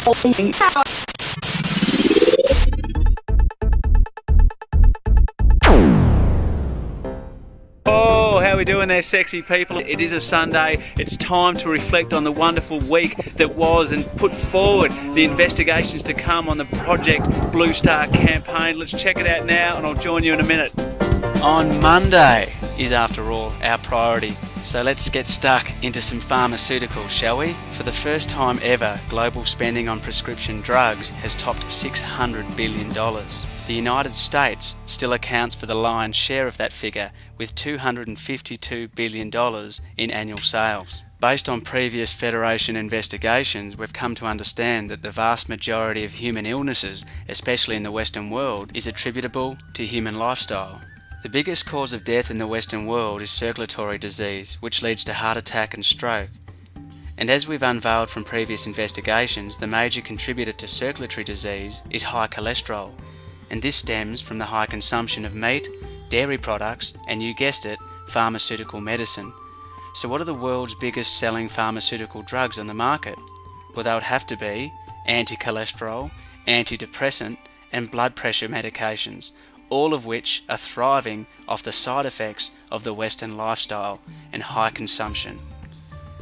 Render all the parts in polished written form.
Oh, how are we doing there, sexy people? It is a Sunday. It's time to reflect on the wonderful week that was and put forward the investigations to come on the Project Bluestar campaign. Let's check it out now and I'll join you in a minute. On Monday is, after all, our priority. So let's get stuck into some pharmaceuticals, shall we? For the first time ever, global spending on prescription drugs has topped $600 billion. The United States still accounts for the lion's share of that figure, with $252 billion in annual sales. Based on previous Federation investigations, we've come to understand that the vast majority of human illnesses, especially in the Western world, is attributable to human lifestyle. The biggest cause of death in the Western world is circulatory disease, which leads to heart attack and stroke. And as we've unveiled from previous investigations, the major contributor to circulatory disease is high cholesterol, and this stems from the high consumption of meat, dairy products, and you guessed it, pharmaceutical medicine. So what are the world's biggest selling pharmaceutical drugs on the market? Well, they would have to be anti-cholesterol, antidepressant, and blood pressure medications, all of which are thriving off the side effects of the Western lifestyle and high consumption.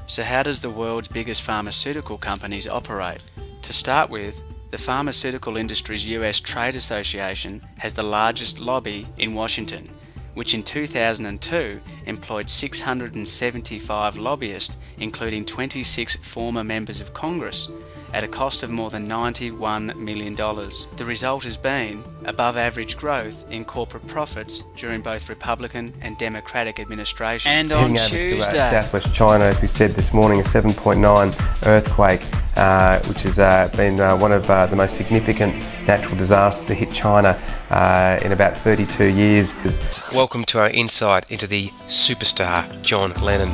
So how does the world's biggest pharmaceutical companies operate? To start with, the Pharmaceutical Industry's US Trade Association has the largest lobby in Washington, which in 2002 employed 675 lobbyists, including 26 former members of Congress, at a cost of more than $91 million. The result has been above average growth in corporate profits during both Republican and Democratic administrations. And on Tuesday, to southwest China, as we said this morning, a 7.9 earthquake, which has been one of the most significant natural disasters to hit China in about 32 years. Welcome to our insight into the superstar John Lennon.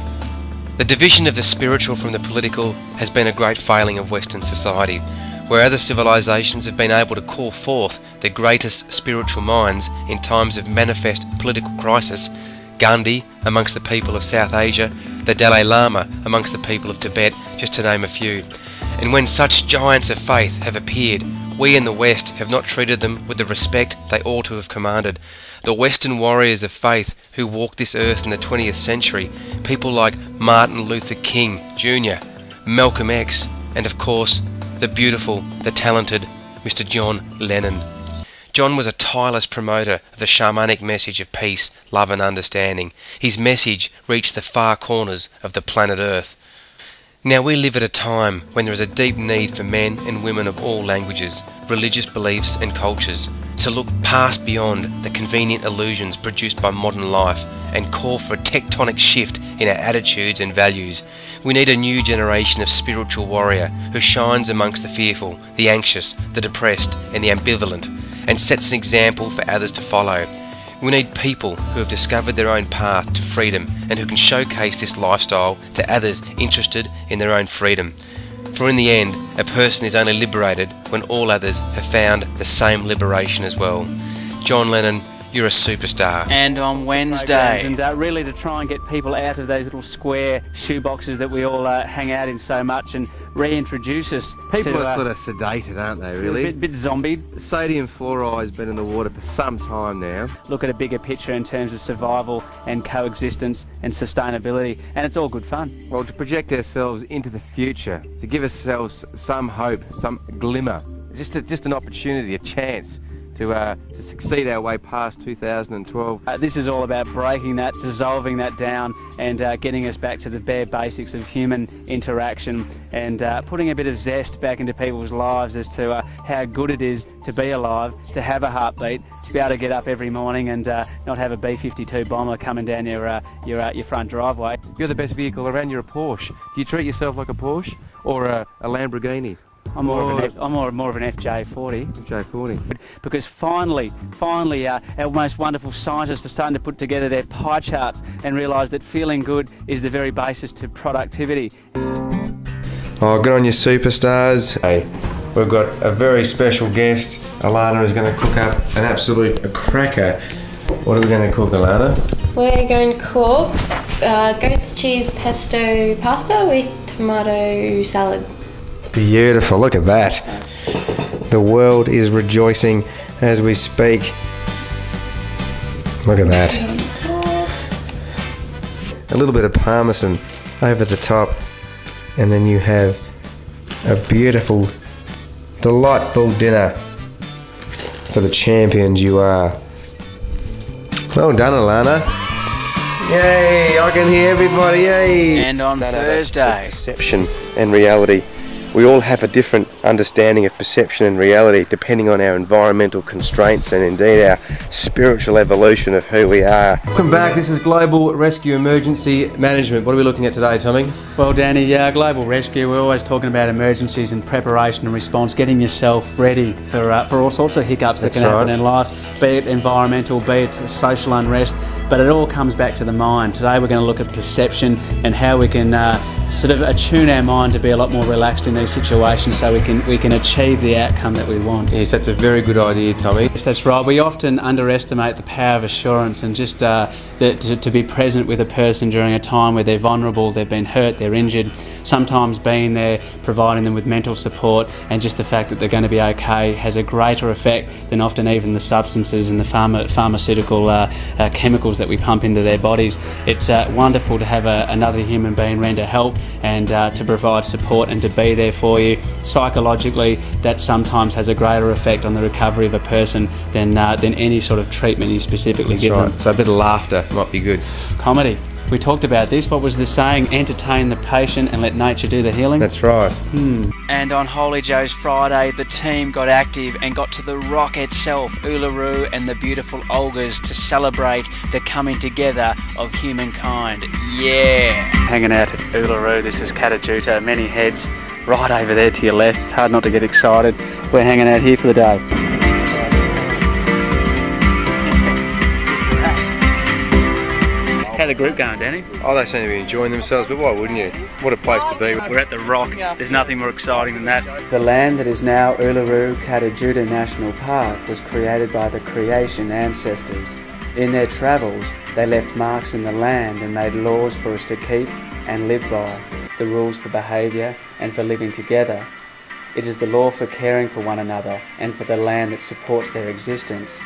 The division of the spiritual from the political has been a great failing of Western society. Where other civilizations have been able to call forth the greatest spiritual minds in times of manifest political crisis, Gandhi amongst the people of South Asia, the Dalai Lama amongst the people of Tibet, just to name a few. And when such giants of faith have appeared, we in the West have not treated them with the respect they ought to have commanded. The Western warriors of faith who walked this earth in the 20th century, people like Martin Luther King Jr., Malcolm X, and of course, the beautiful, the talented Mr. John Lennon. John was a tireless promoter of the shamanic message of peace, love and understanding. His message reached the far corners of the planet Earth. Now we live at a time when there is a deep need for men and women of all languages, religious beliefs and cultures to look past beyond the convenient illusions produced by modern life and call for a tectonic shift in our attitudes and values. We need a new generation of spiritual warrior who shines amongst the fearful, the anxious, the depressed and the ambivalent, and sets an example for others to follow. We need people who have discovered their own path to freedom and who can showcase this lifestyle to others interested in their own freedom. For in the end, a person is only liberated when all others have found the same liberation as well. John Lennon, you're a superstar. And on Wednesday, and really to try and get people out of those little square shoeboxes that we all hang out in so much and reintroduce us. People are sort of sedated, aren't they, really? A bit zombied. Sodium fluoride has been in the water for some time now. Look at a bigger picture in terms of survival and coexistence and sustainability, and it's all good fun. Well, to project ourselves into the future, to give ourselves some hope, some glimmer, just an opportunity, a chance to succeed our way past 2012. This is all about breaking that, dissolving that down and getting us back to the bare basics of human interaction and putting a bit of zest back into people's lives as to how good it is to be alive, to have a heartbeat, to be able to get up every morning and not have a B-52 bomber coming down your front driveway. You're the best vehicle around, you're a Porsche. Do you treat yourself like a Porsche or a Lamborghini? I'm more of an FJ40. FJ40. Because finally, our most wonderful scientists are starting to put together their pie charts and realise that feeling good is the very basis to productivity. Oh, good on you, superstars. Hey, we've got a very special guest. Alana is going to cook up an absolute cracker. What are we going to cook, Alana? We're going to cook goat's cheese pesto pasta with tomato salad. Beautiful, look at that. The world is rejoicing as we speak. Look at that. A little bit of parmesan over the top, and then you have a beautiful, delightful dinner for the champions you are. Well done, Alana. Yay, I can hear everybody, yay. And on Thursday, Perception and reality. We all have a different understanding of perception and reality depending on our environmental constraints and indeed our spiritual evolution of who we are. Welcome back, this is Global Rescue Emergency Management. What are we looking at today, Tommy? well, Danny, Global Rescue, we're always talking about emergencies and preparation and response, getting yourself ready for all sorts of hiccups that can happen in life, be it environmental, be it social unrest, but it all comes back to the mind. Today we're going to look at perception and how we can sort of attune our mind to be a lot more relaxed in these situations so we can achieve the outcome that we want. Yes, that's a very good idea, Tommy. Yes, that's right. We often underestimate the power of assurance and just to be present with a person during a time where they're vulnerable, they've been hurt, they're injured, sometimes being there, providing them with mental support, and just the fact that they're going to be okay has a greater effect than often even the substances and the pharmaceutical chemicals that we pump into their bodies. It's wonderful to have another human being render help and to provide support and to be there for you. Psychologically, that sometimes has a greater effect on the recovery of a person than any sort of treatment you specifically give them. So a bit of laughter might be good. Comedy. We talked about this. What was the saying? Entertain the patient and let nature do the healing. That's right. And on Holy Joe's Friday, the team got active and got to the rock itself, Uluru, and the beautiful Olgas to celebrate the coming together of humankind. Yeah! Hanging out at Uluru, this is Katajuta, many heads right over there to your left. It's hard not to get excited. We're hanging out here for the day. How's the group going, Danny? Oh, they seem to be enjoying themselves, but why wouldn't you? What a place to be. We're at the rock. There's nothing more exciting than that. The land that is now Uluru Katajuta National Park was created by the creation ancestors. In their travels, they left marks in the land and made laws for us to keep and live by, the rules for behaviour and for living together. It is the law for caring for one another and for the land that supports their existence.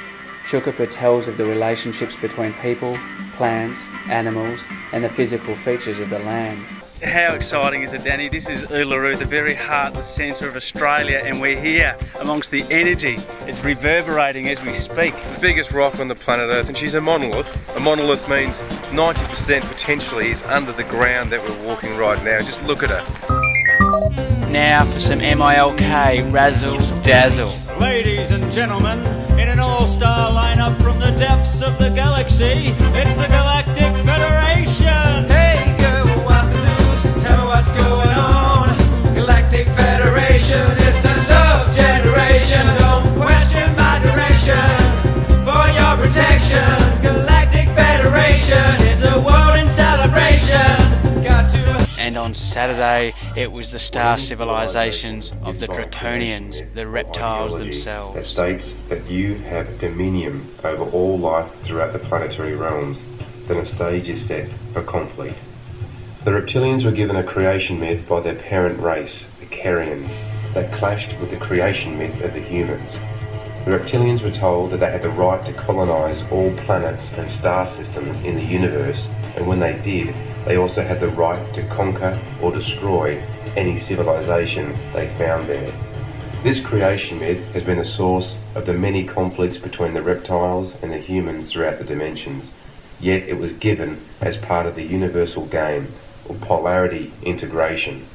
Chukapa tells of the relationships between people, plants, animals, and the physical features of the land. How exciting is it, Danny? This is Uluru, the very heart, the centre of Australia, and we're here amongst the energy. It's reverberating as we speak. The biggest rock on the planet Earth, and she's a monolith. A monolith means 90% potentially is under the ground that we're walking right now. Just look at her. Now for some MILK razzle dazzle. Ladies and gentlemen, in an all-star lineup from the depths of the galaxy, it's the Galactic Federation! Hey girl, what's the news? Tell me what's going on. Galactic Federation, it's a love generation. Don't question my direction for your protection. Galactic Federation is a world in celebration. Got to. And on Saturday, it was the star civilizations of the Draconians, the reptiles That themselves. states that you have dominion over all life throughout the planetary realms. Then a stage is set for conflict. The reptilians were given a creation myth by their parent race, the Carians, that clashed with the creation myth of the humans. The reptilians were told that they had the right to colonize all planets and star systems in the universe, and when they did, they also had the right to conquer or destroy any civilization they found there. This creation myth has been the source of the many conflicts between the reptiles and the humans throughout the dimensions, yet it was given as part of the universal game, or polarity integration.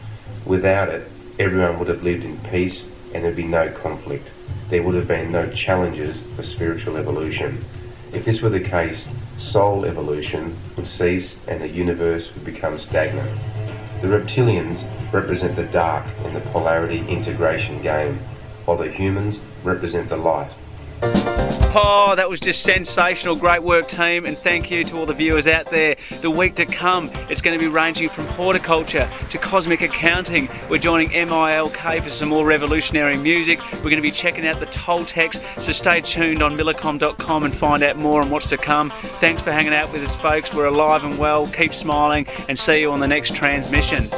Without it, everyone would have lived in peace and there'd be no conflict. There would have been no challenges for spiritual evolution. If this were the case, soul evolution would cease and the universe would become stagnant. The reptilians represent the dark in the polarity integration game, while the humans represent the light. Oh, that was just sensational. Great work, team, and thank you to all the viewers out there. The week to come, it's going to be ranging from horticulture to cosmic accounting. We're joining MILK for some more revolutionary music. We're going to be checking out the Toltecs, so stay tuned on millicom.com and find out more on what's to come. Thanks for hanging out with us, folks. We're alive and well. Keep smiling, and see you on the next transmission.